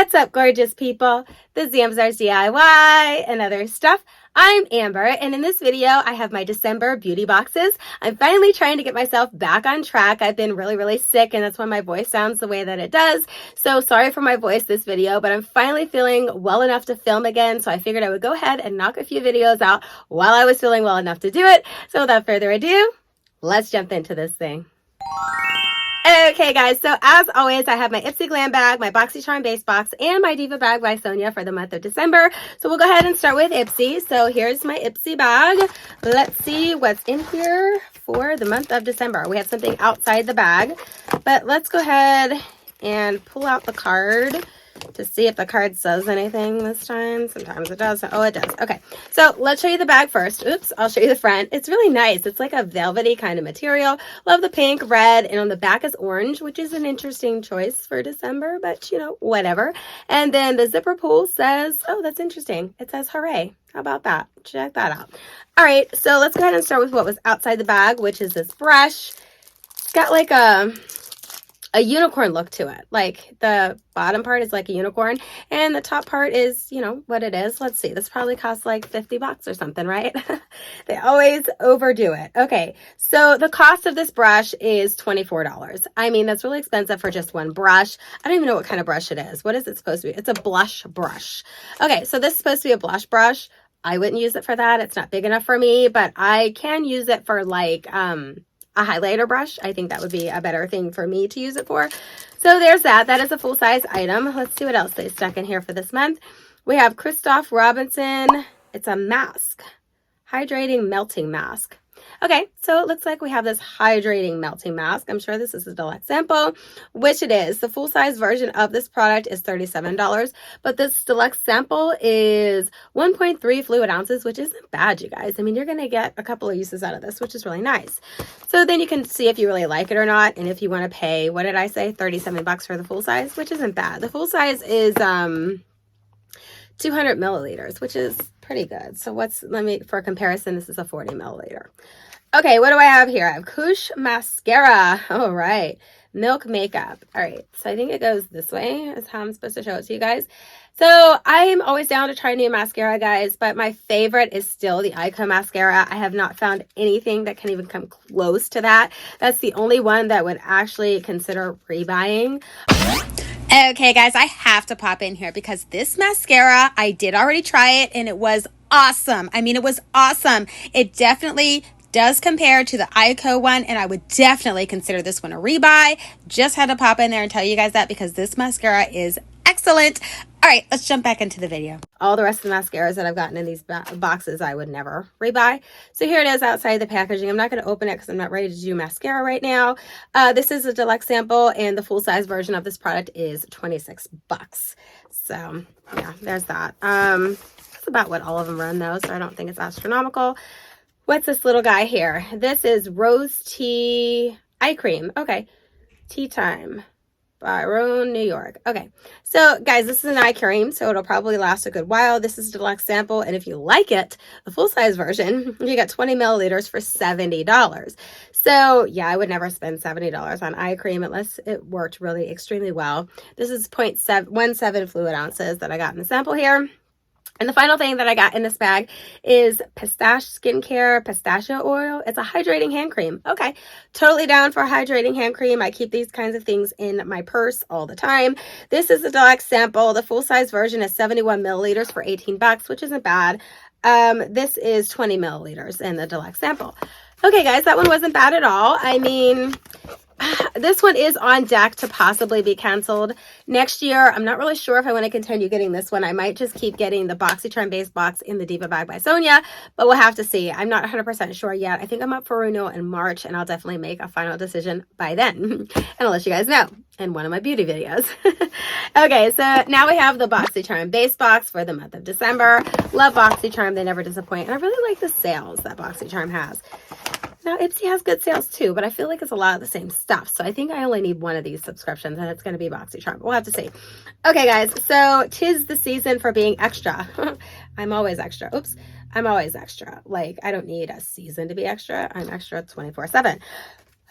What's up, gorgeous people? This is Amber's DIY and other stuff. I'm Amber, and in this video, I have my December beauty boxes. I'm finally trying to get myself back on track. I've been really sick, and that's why my voice sounds the way that it does. So sorry for my voice this video, but I'm finally feeling well enough to film again, so I figured I would go ahead and knock a few videos out while I was feeling well enough to do it. So without further ado, let's jump into this thing. Okay guys, so as always, I have my Ipsy Glam Bag, my Boxycharm Base Box, and my Diva Bag by Sonya for the month of December. So we'll go ahead and start with Ipsy. So here's my Ipsy bag. Let's see what's in here for the month of December. We have something outside the bag, but let's go ahead and pull out the card to see if the card says anything this time. Sometimes it does. Oh, it does. Okay, so let's show you the bag first. Oops, I'll show you the front. It's really nice. It's like a velvety kind of material. Love the pink, red, and on the back is orange, which is an interesting choice for December, but you know, whatever. And then the zipper pull says, oh, that's interesting. It says hooray. How about that? Check that out. All right, so let's go ahead and start with what was outside the bag, which is this brush. It's got like a unicorn look to it. Like the bottom part is like a unicorn and the top part is, you know, what it is. Let's see. This probably costs like 50 bucks or something, right? They always overdo it. Okay. So the cost of this brush is $24. I mean, that's really expensive for just one brush. I don't even know what kind of brush it is. What is it supposed to be? It's a blush brush. Okay. So this is supposed to be a blush brush. I wouldn't use it for that. It's not big enough for me, but I can use it for like, a highlighter brush. I think that would be a better thing for me to use it for. So there's that. That is a full-size item. Let's see what else they stuck in here for this month. We have Christoph Robinson. It's a mask. Hydrating melting mask. Okay, so it looks like we have this hydrating melting mask. I'm sure this is a deluxe sample, which it is. The full-size version of this product is $37, but this deluxe sample is 1.3 fluid ounces, which isn't bad, you guys. I mean, you're going to get a couple of uses out of this, which is really nice. So then you can see if you really like it or not, and if you want to pay, what did I say, 37 bucks for the full size, which isn't bad. The full size is 200 milliliters, which is pretty good. So for comparison, this is a 40 milliliter. Okay, what do I have here? I have Koosh Mascara. All right. Milk Makeup. All right. So I think it goes this way is how I'm supposed to show it to you guys. So I'm always down to try new mascara, guys, but my favorite is still the Icon Mascara. I have not found anything that can even come close to that. That's the only one that would actually consider rebuying. Okay, guys, I have to pop in here because this mascara, I did already try it and it was awesome. I mean, it was awesome. It definitely does compare to the Ico one, and I would definitely consider this one a rebuy. Just had to pop in there and tell you guys that because this mascara is excellent. All right, let's jump back into the video. All the rest of the mascaras that I've gotten in these boxes, I would never rebuy. So here it is outside the packaging. I'm not going to open it because I'm not ready to do mascara right now. This is a deluxe sample, and the full-size version of this product is 26 bucks. So yeah, there's that. That's about what all of them run though, so I don't think it's astronomical. What's this little guy here? This is Rose Tea Eye Cream. Okay. Tea Time by Roan, New York. Okay. So, guys, this is an eye cream, so it'll probably last a good while. This is a deluxe sample, and if you like it, the full-size version, you get 20 milliliters for $70. So, yeah, I would never spend $70 on eye cream unless it worked really extremely well. This is 0.17 fluid ounces that I got in the sample here. And the final thing that I got in this bag is Skincare Pistachio Oil. It's a hydrating hand cream. Okay, totally down for a hydrating hand cream. I keep these kinds of things in my purse all the time. This is a deluxe sample. The full-size version is 71 milliliters for 18 bucks, which isn't bad. This is 20 milliliters in the deluxe sample. Okay, guys, that one wasn't bad at all. I mean, this one is on deck to possibly be canceled next year. I'm not really sure if I want to continue getting this one. I might just keep getting the Boxycharm Base Box in the Diva Bag by Sonya, but we'll have to see. I'm not 100% sure yet. I think I'm up for renewal in March, and I'll definitely make a final decision by then. And I'll let you guys know in one of my beauty videos. Okay, so now we have the Boxycharm Base Box for the month of December. Love Boxycharm. They never disappoint. And I really like the sales that Boxycharm has. Now, Ipsy has good sales too, but I feel like it's a lot of the same stuff. So I think I only need one of these subscriptions, and it's going to be Boxycharm. We'll have to see. Okay, guys, so 'tis the season for being extra. I'm always extra. Oops. I'm always extra. Like, I don't need a season to be extra. I'm extra 24/7.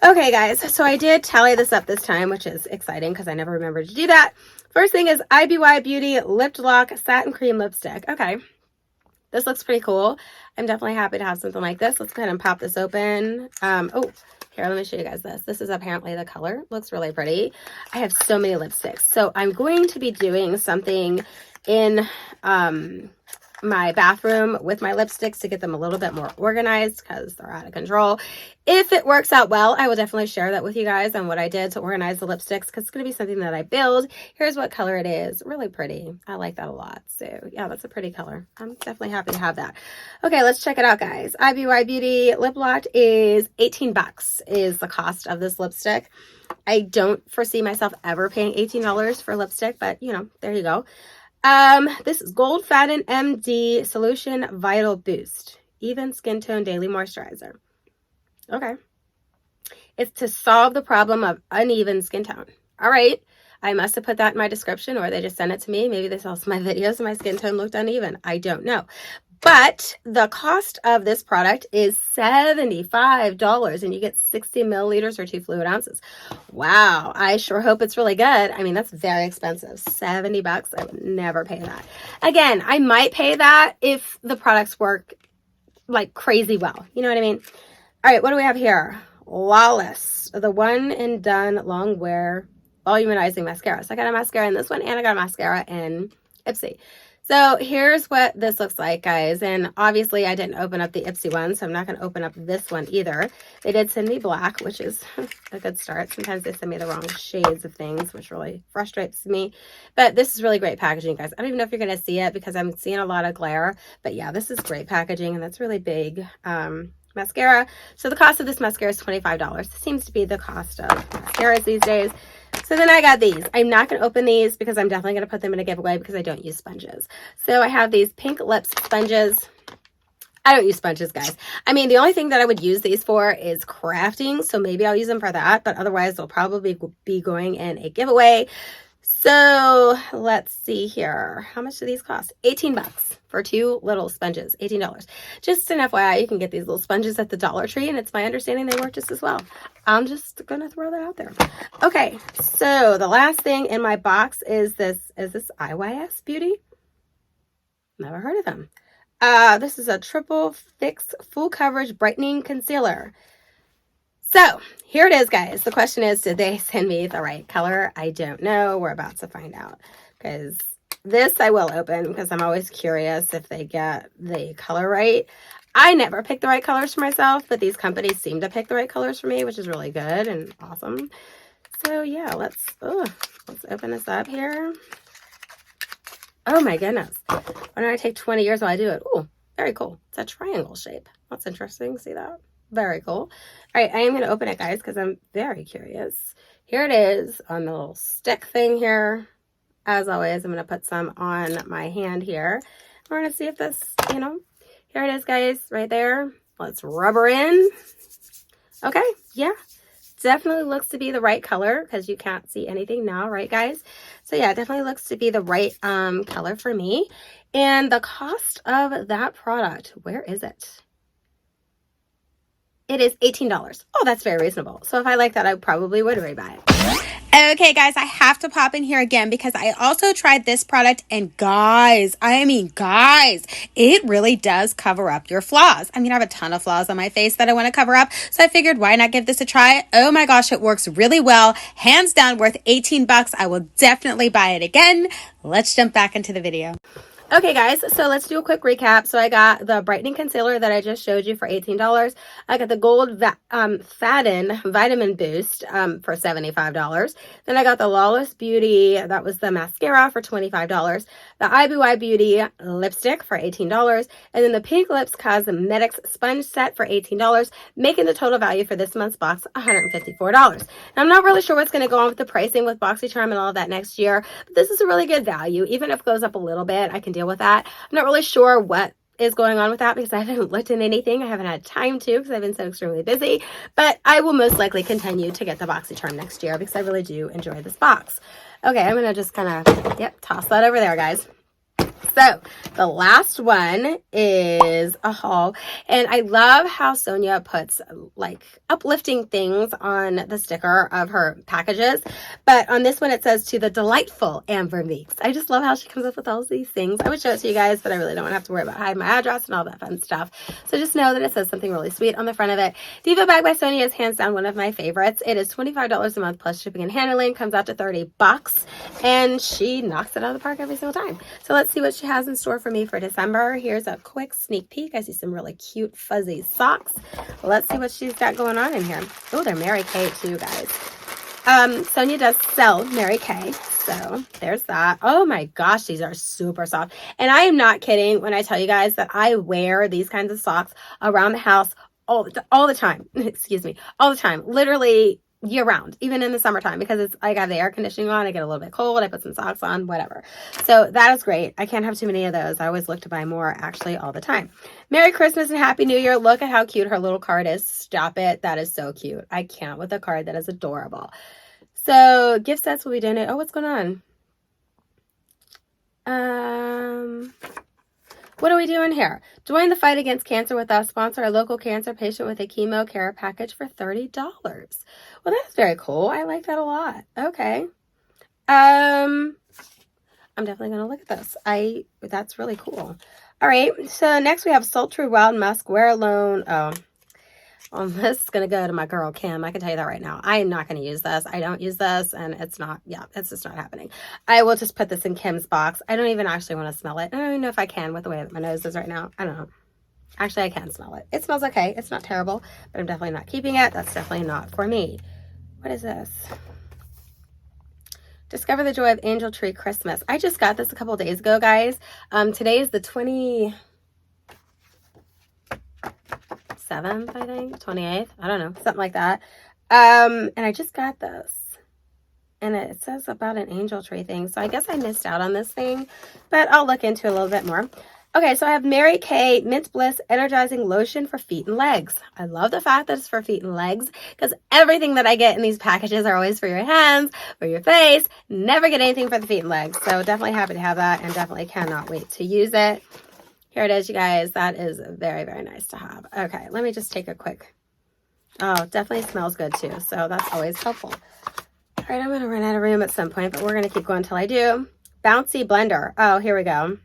Okay, guys, so I did tally this up this time, which is exciting because I never remembered to do that. First thing is IBY Beauty Lip Lock Satin Cream Lipstick. Okay, this looks pretty cool. I'm definitely happy to have something like this. Let's go ahead and pop this open. Oh, here, let me show you guys this. This is apparently the color. Looks really pretty. I have so many lipsticks. So I'm going to be doing something in my bathroom with my lipsticks to get them a little bit more organized because they're out of control. If it works out well, I will definitely share that with you guys and what I did to organize the lipsticks because it's going to be something that I build. Here's what color it is. Really pretty. I like that a lot. So yeah, that's a pretty color. I'm definitely happy to have that. Okay, let's check it out, guys. IBY Beauty Lip Lot is $18 is the cost of this lipstick. I don't foresee myself ever paying $18 for lipstick, but you know, there you go. This is Gold Fatten MD Solution Vital Boost. Even Skin Tone Daily Moisturizer. Okay. It's to solve the problem of uneven skin tone. All right. I must have put that in my description or they just sent it to me. Maybe they saw some of my videos and my skin tone looked uneven. I don't know. But the cost of this product is $75 and you get 60 milliliters or 2 fluid ounces. Wow. I sure hope it's really good. I mean, that's very expensive. $70. I would never pay that. Again, I might pay that if the products work like crazy well. You know what I mean? All right. What do we have here? Lawless. The one and done long wear volumizing mascara. So I got a mascara in this one and I got a mascara in Ipsy. So here's what this looks like, guys. And obviously I didn't open up the Ipsy one, so I'm not going to open up this one either. They did send me black, which is a good start. Sometimes they send me the wrong shades of things, which really frustrates me. But this is really great packaging, guys. I don't even know if you're going to see it because I'm seeing a lot of glare. But yeah, this is great packaging, and that's really big. Mascara. So the cost of this mascara is $25. It seems to be the cost of mascaras these days. So then I got these. I'm not going to open these because I'm definitely going to put them in a giveaway because I don't use sponges. So I have these pink lips sponges. I don't use sponges, guys. I mean, the only thing that I would use these for is crafting. So maybe I'll use them for that. But otherwise, they'll probably be going in a giveaway. So let's see here. How much do these cost? $18 for 2 little sponges. $18. Just an FYI, you can get these little sponges at the Dollar Tree, and it's my understanding they work just as well. I'm just gonna throw that out there. Okay, so the last thing in my box is this. Is this IYS Beauty? Never heard of them. This is a triple fix full coverage brightening concealer. So here it is, guys. The question is, did they send me the right color? I don't know. We're about to find out because this I will open because I'm always curious if they get the color right. I never pick the right colors for myself, but these companies seem to pick the right colors for me, which is really good and awesome. So yeah, let's open this up here. Oh my goodness. Why don't I take 20 years while I do it? Oh, very cool. It's a triangle shape. That's interesting. See that? Very cool. All right, I am going to open it, guys, because I'm very curious. Here it is on the little stick thing here. As always, I'm going to put some on my hand here. We're going to see if this, you know, here it is, guys, right there. Let's rub her in. Okay, yeah, definitely looks to be the right color because you can't see anything now, right, guys? So yeah, it definitely looks to be the right color for me. And the cost of that product, where is it? It is $18. Oh, that's very reasonable. So if I like that, I probably would rebuy it. Okay, guys, I have to pop in here again because I also tried this product and guys, it really does cover up your flaws. I mean, I have a ton of flaws on my face that I want to cover up. So I figured why not give this a try? Oh my gosh, it works really well. Hands down worth $18. I will definitely buy it again. Let's jump back into the video. Okay, guys, so let's do a quick recap. So I got the brightening concealer that I just showed you for $18. I got the Gold Fatten Vitamin Boost for $75. Then I got the Lawless Beauty, that was the mascara, for $25. The IBY Beauty lipstick for $18. And then the Pink Lips Cosmetics sponge set for $18, making the total value for this month's box $154. Now, I'm not really sure what's going to go on with the pricing with Boxycharm and all of that next year, but this is a really good value. Even if it goes up a little bit, I can deal with that. I'm not really sure what is going on with that because I haven't looked in anything. I haven't had time to because I've been so extremely busy, but I will most likely continue to get the Boxycharm next year because I really do enjoy this box. Okay, I'm going to just kind of, toss that over there, guys. So the last one is a haul, and I love how Sonya puts like uplifting things on the sticker of her packages, but on this one it says to the delightful Amber Meeks. I just love how she comes up with all these things. I would show it to you guys, but I really don't want to have to worry about hiding my address and all that fun stuff. So just know that it says something really sweet on the front of it. Diva Bag by Sonya is hands down one of my favorites. It is $25 a month plus shipping and handling, comes out to $30, and she knocks it out of the park every single time. So let's see what she has in store for me for December. Here's a quick sneak peek. I see some really cute fuzzy socks. Let's see what she's got going on in here. Oh, they're Mary Kay too, guys. Sonya does sell Mary Kay, so there's that. Oh my gosh, these are super soft. And I am not kidding when I tell you guys that I wear these kinds of socks around the house all the time. Excuse me, all the time. Literally year round, even in the summertime, because it's I got the air conditioning on, I get a little bit cold, I put some socks on, whatever. So that is great. I can't have too many of those. I always look to buy more actually all the time. Merry Christmas and Happy New Year. Look at how cute her little card is. Stop it. That is so cute. I can't with a card. That is adorable. So gift sets will be donated. Oh, what's going on? What are we doing here? Join the fight against cancer with us. Sponsor a local cancer patient with a chemo care package for $30. Well, that's very cool. I like that a lot. Okay. I'm definitely going to look at this. That's really cool. All right. So next we have Sultry Wild Musk. Wear Alone. Oh, this is going to go to my girl, Kim. I can tell you that right now. I am not going to use this. I don't use this, and it's just not happening. I will just put this in Kim's box. I don't even actually want to smell it. I don't even know if I can with the way that my nose is right now. I don't know. Actually, I can smell it. It smells okay. It's not terrible, but I'm definitely not keeping it. That's definitely not for me. What is this? Discover the Joy of Angel Tree Christmas. I just got this a couple days ago, guys. Today is the 27th, I think, 28th. I don't know, something like that. And I just got this, and it says about an angel tree thing. So I guess I missed out on this thing, but I'll look into it a little bit more. Okay, so I have Mary Kay Mint Bliss Energizing Lotion for feet and legs. I love the fact that it's for feet and legs, because everything that I get in these packages are always for your hands, for your face. Never get anything for the feet and legs. So definitely happy to have that, and definitely cannot wait to use it. Here it is, you guys. That is very, very nice to have. Okay, let me just take a quick. Oh, definitely smells good too, so that's always helpful. All right, I'm going to run out of room at some point, but we're going to keep going until I do. Bouncy Blender. Oh, here we go.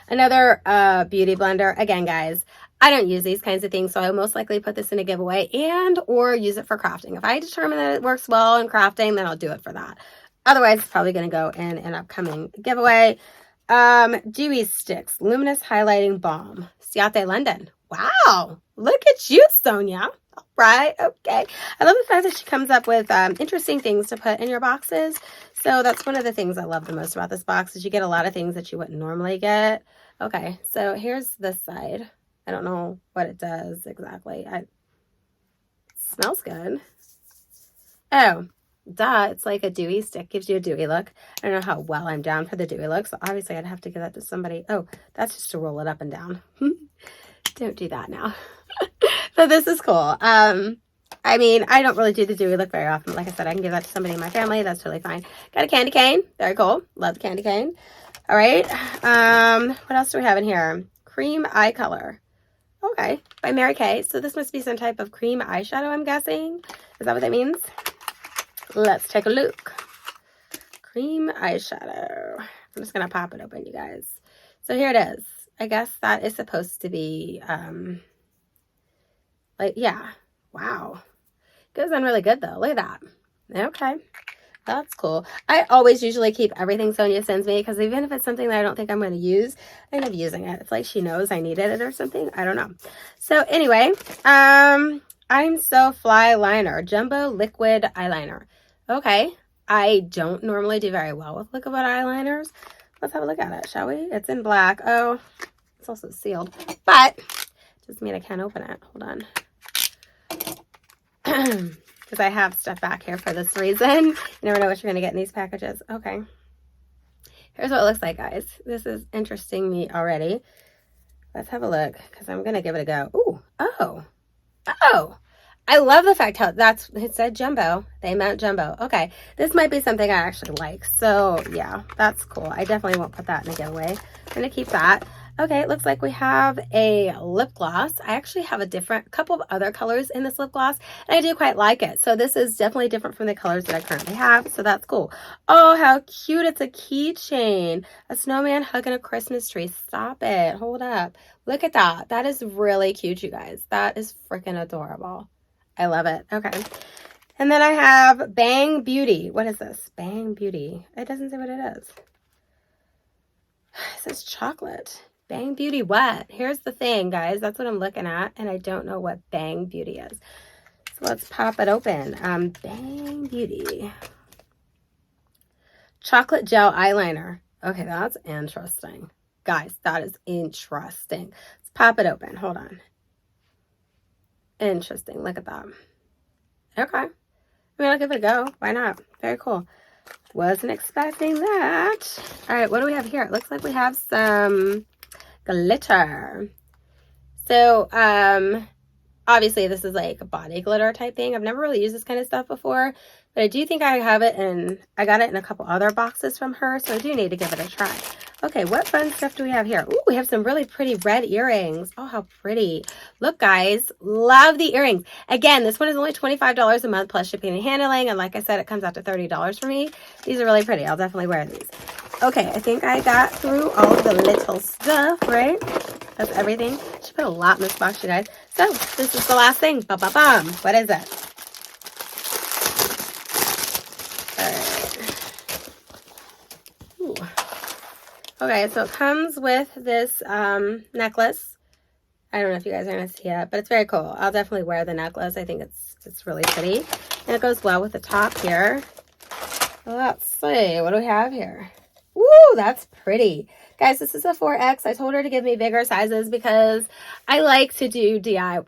Another beauty blender. Again, guys, I don't use these kinds of things, so I will most likely put this in a giveaway and or use it for crafting. If I determine that it works well in crafting, then I'll do it for that. Otherwise, it's probably going to go in an upcoming giveaway. Dewy Sticks Luminous Highlighting Balm. Ciate London. Wow, look at you, Sonya. All right, okay. I love the fact that she comes up with interesting things to put in your boxes. So that's one of the things I love the most about this box, is you get a lot of things that you wouldn't normally get. Okay, so here's this side. I don't know what it does exactly. It smells good. Oh, duh, it's like a dewy stick. Gives you a dewy look. I don't know how well I'm down for the dewy look, so obviously I'd have to give that to somebody. Oh, that's just to roll it up and down. Don't do that now. So this is cool. I mean, I don't really do the dewy look very often. Like I said, I can give that to somebody in my family. That's totally fine. Got a candy cane. Very cool. Love the candy cane. All right. What else do we have in here? Cream eye color. Okay. By Mary Kay. So this must be some type of cream eyeshadow, I'm guessing. Is that what that means? Let's take a look. Cream eyeshadow. I'm just going to pop it open, you guys. So here it is. I guess that is supposed to be, like, yeah. Wow. Goes on really good, though. Look at that. Okay. That's cool. I always usually keep everything Sonya sends me, because even if it's something that I don't think I'm going to use, I end up using it. It's like she knows I needed it or something. I don't know. So anyway, I'm So Fly Liner. Jumbo Liquid Eyeliner. Okay. I don't normally do very well with liquid eyeliners. Let's have a look at it, shall we? It's in black. Oh, it's also sealed. But doesn't mean I can't open it. Hold on. Because I have stuff back here for this reason. You never know what you're going to get in these packages. Okay. Here's what it looks like, guys. This is interesting me already. Let's have a look, because I'm going to give it a go. Ooh. Oh. Oh. I love the fact how it said jumbo. They meant jumbo. Okay, this might be something I actually like. So yeah, that's cool. I definitely won't put that in a giveaway. I'm gonna keep that. Okay, it looks like we have a lip gloss. I actually have a couple of other colors in this lip gloss, and I do quite like it. So this is definitely different from the colors that I currently have, so that's cool. Oh, how cute. It's a keychain. A snowman hugging a Christmas tree. Stop it. Hold up. Look at that. That is really cute, you guys. That is freaking adorable. I love it. Okay. And then I have Bang Beauty. What is this? Bang Beauty. It doesn't say what it is. It says chocolate. Bang Beauty what? Here's the thing, guys. That's what I'm looking at, and I don't know what Bang Beauty is. So let's pop it open. Bang Beauty. Chocolate gel eyeliner. Okay, that's interesting. Guys, that is interesting. Let's pop it open. Hold on. Interesting. Look at that. Okay. I mean, I'll give it a go. Why not? Very cool. Wasn't expecting that. All right, what do we have here? It looks like we have some glitter. So, obviously this is like a body glitter type thing. I've never really used this kind of stuff before, but I do think I have it, and I got it in a couple other boxes from her, so I do need to give it a try. Okay, what fun stuff do we have here? Ooh, we have some really pretty red earrings. Oh, how pretty. Look, guys, love the earrings. Again, this one is only $25 a month plus shipping and handling, and like I said, it comes out to $30 for me. These are really pretty. I'll definitely wear these. Okay, I think I got through all of the little stuff, right? That's everything. I should put a lot in this box, you guys. So, this is the last thing. Ba-ba-bum. What is it? All right. Ooh. Okay, so it comes with this necklace. I don't know if you guys are going to see it, but it's very cool. I'll definitely wear the necklace. I think it's really pretty. And it goes well with the top here. Let's see. What do we have here? Woo, that's pretty. Guys, this is a 4X. I told her to give me bigger sizes because I like to do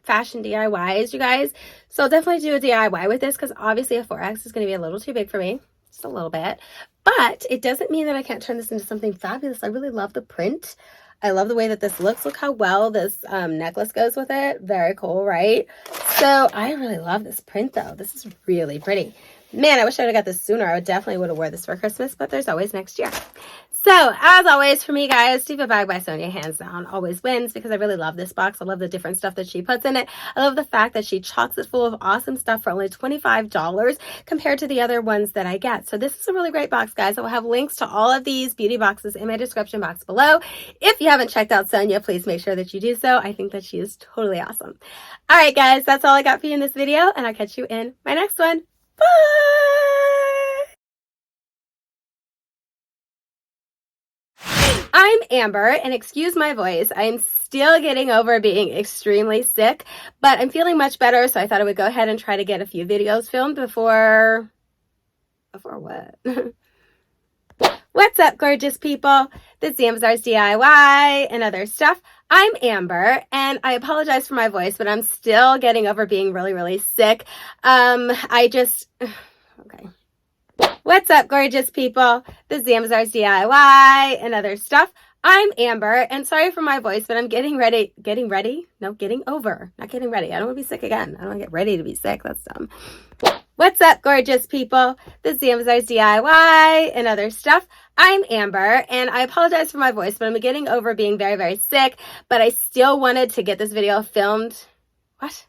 fashion DIYs, you guys. So I'll definitely do a DIY with this because obviously a 4X is going to be a little too big for me. Just a little bit. But it doesn't mean that I can't turn this into something fabulous. I really love the print. I love the way that this looks. Look how well this necklace goes with it. Very cool, right? So I really love this print, though. This is really pretty. Man, I wish I would have got this sooner. I definitely would have worn this for Christmas, but there's always next year. So, as always, for me, guys, Diva Bag by Sonya, hands down, always wins because I really love this box. I love the different stuff that she puts in it. I love the fact that she chocks it full of awesome stuff for only $25 compared to the other ones that I get. So, this is a really great box, guys. I will have links to all of these beauty boxes in my description box below. If you haven't checked out Sonya, please make sure that you do so. I think that she is totally awesome. All right, guys, that's all I got for you in this video, and I'll catch you in my next one. Bye! I'm Amber, and excuse my voice. I'm still getting over being extremely sick, but I'm feeling much better, so I thought I would go ahead and try to get a few videos filmed before what? What's up, gorgeous people? This is Amazar's DIY and other stuff. I'm Amber, and I apologize for my voice, but I'm still getting over being really, really sick. Okay. What's up, gorgeous people? This is Amazar's DIY and other stuff. I'm Amber, and sorry for my voice, but I'm getting over. Not getting ready. I don't want to be sick again. I don't want to get ready to be sick. That's dumb. What's up, gorgeous people? This is Amazar's DIY and other stuff. I'm Amber, and I apologize for my voice, but I'm getting over being very, very sick, but I still wanted to get this video filmed. What?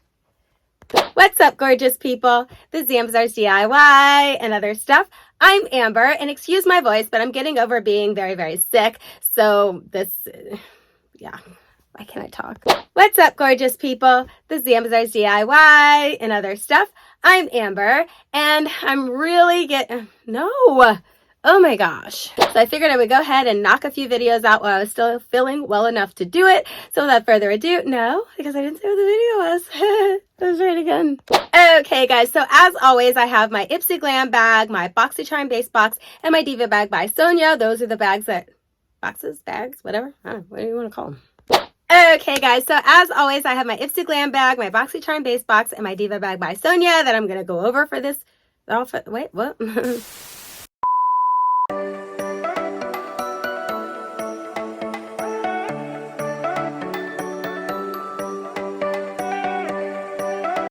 What's up, gorgeous people? This is Amazar's DIY and other stuff. I'm Amber, and excuse my voice, but I'm getting over being very, very sick. So yeah, why can't I talk? What's up, gorgeous people? This is Amazar's DIY and other stuff. I'm Amber, and I'm really oh my gosh. So I figured I would go ahead and knock a few videos out while I was still feeling well enough to do it. So without further ado, no, because I didn't say what the video was. Let's try it again. Okay, guys, so as always, I have my Ipsy Glam bag, my Boxycharm base box, and my Diva Bag by Sonya. Those are the bags bags, whatever. I don't know, what do you want to call them? Okay, guys, so as always, I have my Ipsy Glam bag, my Boxycharm base box, and my Diva Bag by Sonya that I'm going to go over for this outfit. Wait, what?